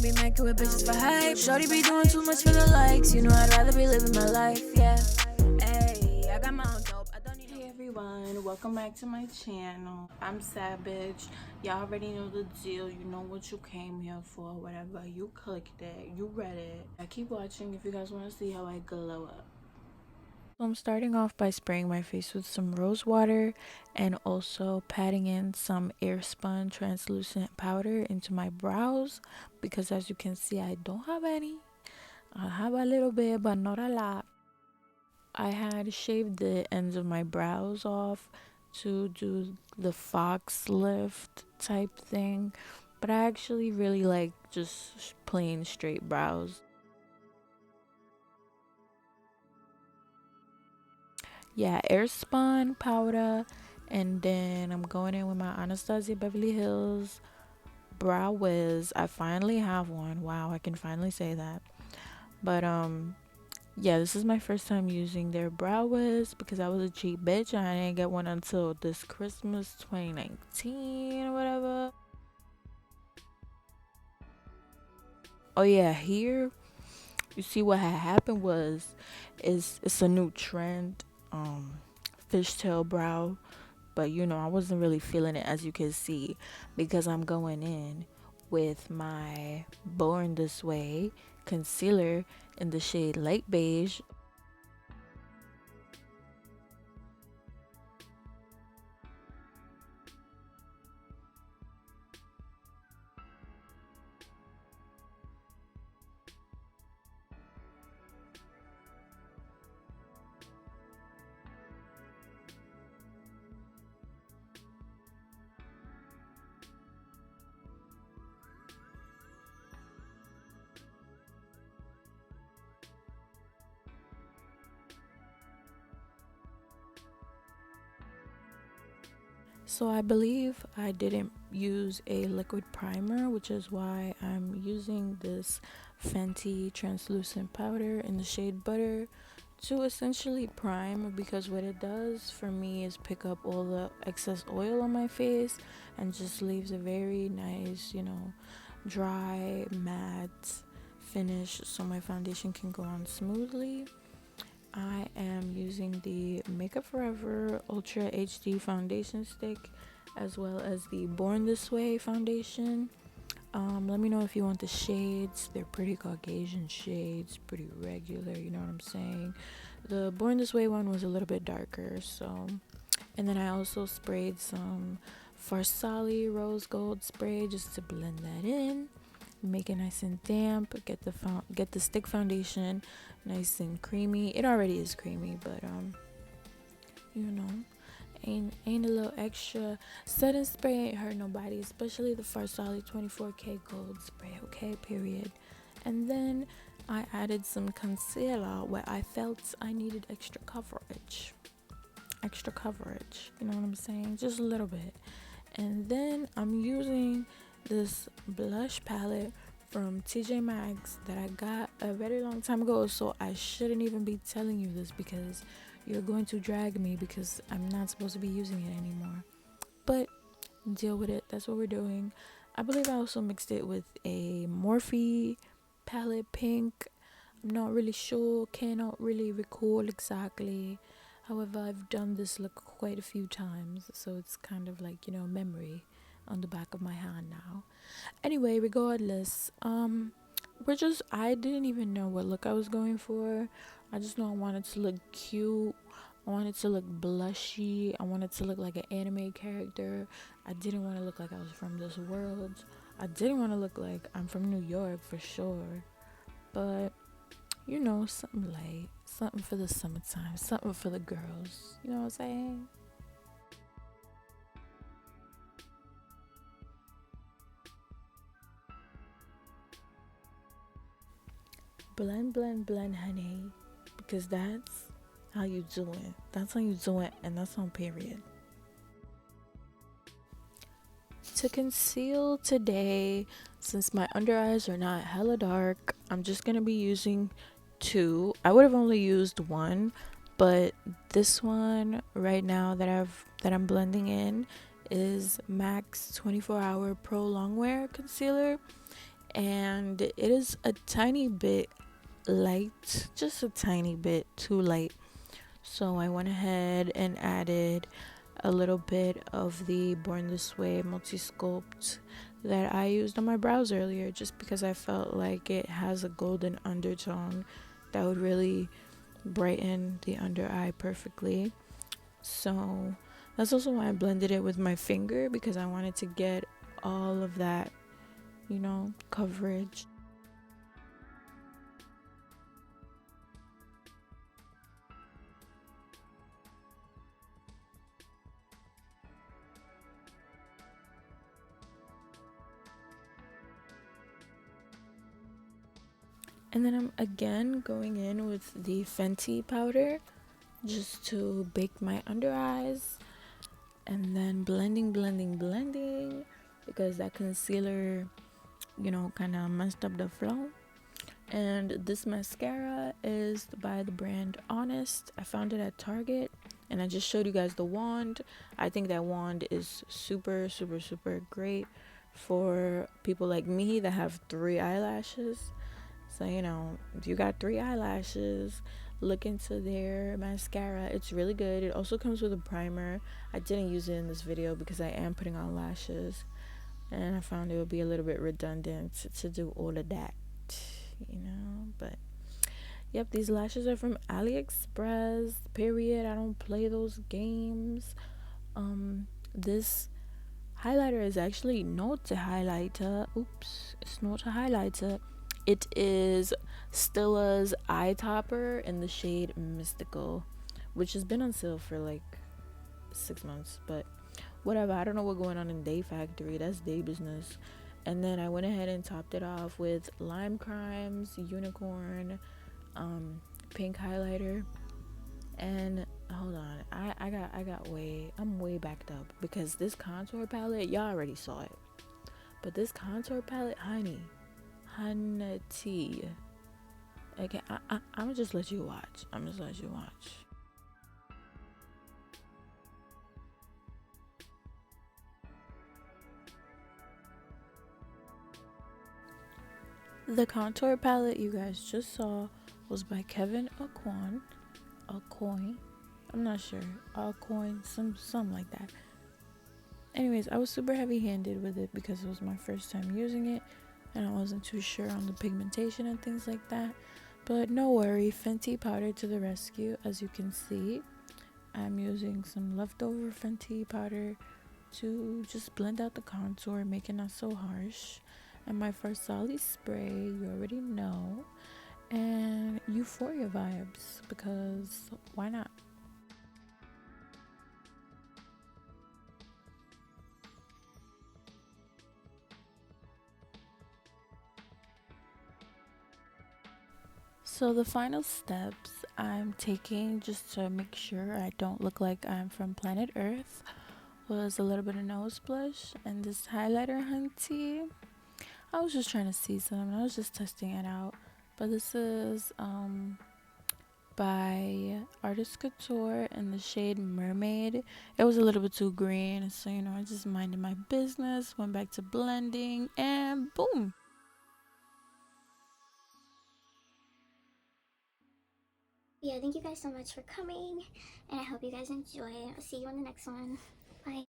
don't be making with bitches for hype. Shorty be doing too much for the likes. You know I'd rather be living my life, yeah. Hey, I got my own dope. I don't need. Hey everyone, welcome back to my channel. I'm Sadbitch. Y'all already know the deal. You know what you came here for. Whatever you clicked it, you read it. I keep watching if you guys want to see how I glow up. So I'm starting off by spraying my face with some rose water and also patting in some airspun translucent powder into my brows because as you can see I don't have any. I have a little bit but not a lot. I had shaved the ends of my brows off to do the fox lift type thing, but I actually really like just plain straight brows. Yeah, airspun powder, and then I'm going in with my Anastasia Beverly Hills brow wiz. I finally have one. Wow, I can finally say that. But yeah, this is my first time using their brow wiz because I was a cheap bitch and I didn't get one until this Christmas 2019 or whatever. Oh yeah, here you see what had happened was is it's a new trend, fishtail brow, but you know I wasn't really feeling it as you can see because I'm going in with my Born This Way concealer in the shade light beige. So I believe I didn't use a liquid primer, which is why I'm using this Fenty translucent powder in the shade Butter to essentially prime, because what it does for me is pick up all the excess oil on my face and just leaves a very nice, dry matte finish so my foundation can go on smoothly. I am using the Makeup Forever Ultra HD foundation stick as well as the Born This Way foundation. Let me know if you want the shades. They're pretty Caucasian shades, pretty regular, you know what I'm saying. The Born This Way one was a little bit darker, so. And then I also sprayed some Farsali Rose Gold spray just to blend that in. Make it nice and damp. Get the stick foundation nice and creamy. It already is creamy, but you know, ain't a little extra setting spray ain't hurt nobody, especially the Farsali 24K gold spray. Okay, period. And then I added some concealer where I felt I needed extra coverage. You know what I'm saying? Just a little bit. And then I'm using this blush palette from TJ Maxx that I got a very long time ago, so I shouldn't even be telling you this because you're going to drag me because I'm not supposed to be using it anymore. But deal with it. That's what we're doing. I believe I also mixed it with a Morphe palette pink. I'm not really sure, cannot really recall exactly. However, I've done this look quite a few times, so it's kind of like, memory on the back of my hand now. Anyway, regardless, I didn't even know what look I was going for. I just know I wanted to look cute. I wanted to look blushy. I wanted to look like an anime character. I didn't want to look like I was from this world. I didn't want to look like I'm from New York for sure. But something light, something for the summertime, something for the girls. You know what I'm saying? Blend, blend, blend, honey, because that's how you do it. That's how you do it, and that's on period. To conceal today, since my under eyes are not hella dark, I'm just gonna be using two. I would have only used one, but this one right now that I'm blending in is MAC's 24-hour Pro Longwear concealer, and it is a tiny bit light, just a tiny bit too light. So I went ahead and added a little bit of the Born This Way multi sculpt that I used on my brows earlier, just because I felt like it has a golden undertone that would really brighten the under eye perfectly. So that's also why I blended it with my finger, because I wanted to get all of that, coverage. And then I'm again going in with the Fenty powder just to bake my under eyes, and then blending because that concealer, kind of messed up the flow. And this mascara is by the brand Honest. I found it at Target, and I just showed you guys the wand. I think that wand is super, super, super great for people like me that have 3 eyelashes. So, if you got 3 eyelashes, look into their mascara. It's really good. It also comes with a primer. I didn't use it in this video because I am putting on lashes, and I found it would be a little bit redundant to do all of that, But, yep, these lashes are from AliExpress, period. I don't play those games. This highlighter is actually not a highlighter. Oops, it's not a highlighter. It is Stilla's eye topper in the shade Mystical, which has been on sale for like 6 months, but whatever. I don't know what's going on in Day Factory. That's day business. And then I went ahead and topped it off with Lime Crimes Unicorn pink highlighter. And hold on, I'm way backed up because this contour palette, y'all already saw it, but this contour palette, honey tea. Okay, I'm gonna just let you watch. The contour palette you guys just saw was by Kevin Aucoin. I'm not sure. Aucoin, something like that. Anyways, I was super heavy-handed with it because it was my first time using it, and I wasn't too sure on the pigmentation and things like that. But no worry, Fenty powder to the rescue. As you can see, I'm using some leftover Fenty powder to just blend out the contour, make it not so harsh. And my Farsali spray, you already know. And Euphoria vibes, because why not? So the final steps I'm taking just to make sure I don't look like I'm from planet Earth was a little bit of nose blush and this highlighter hunty. I was just trying to see some. I was just testing it out. But this is by Artist Couture in the shade Mermaid. It was a little bit too green, so I just minded my business, went back to blending, and boom. Yeah, thank you guys so much for coming, and I hope you guys enjoy. I'll see you on the next one. Bye.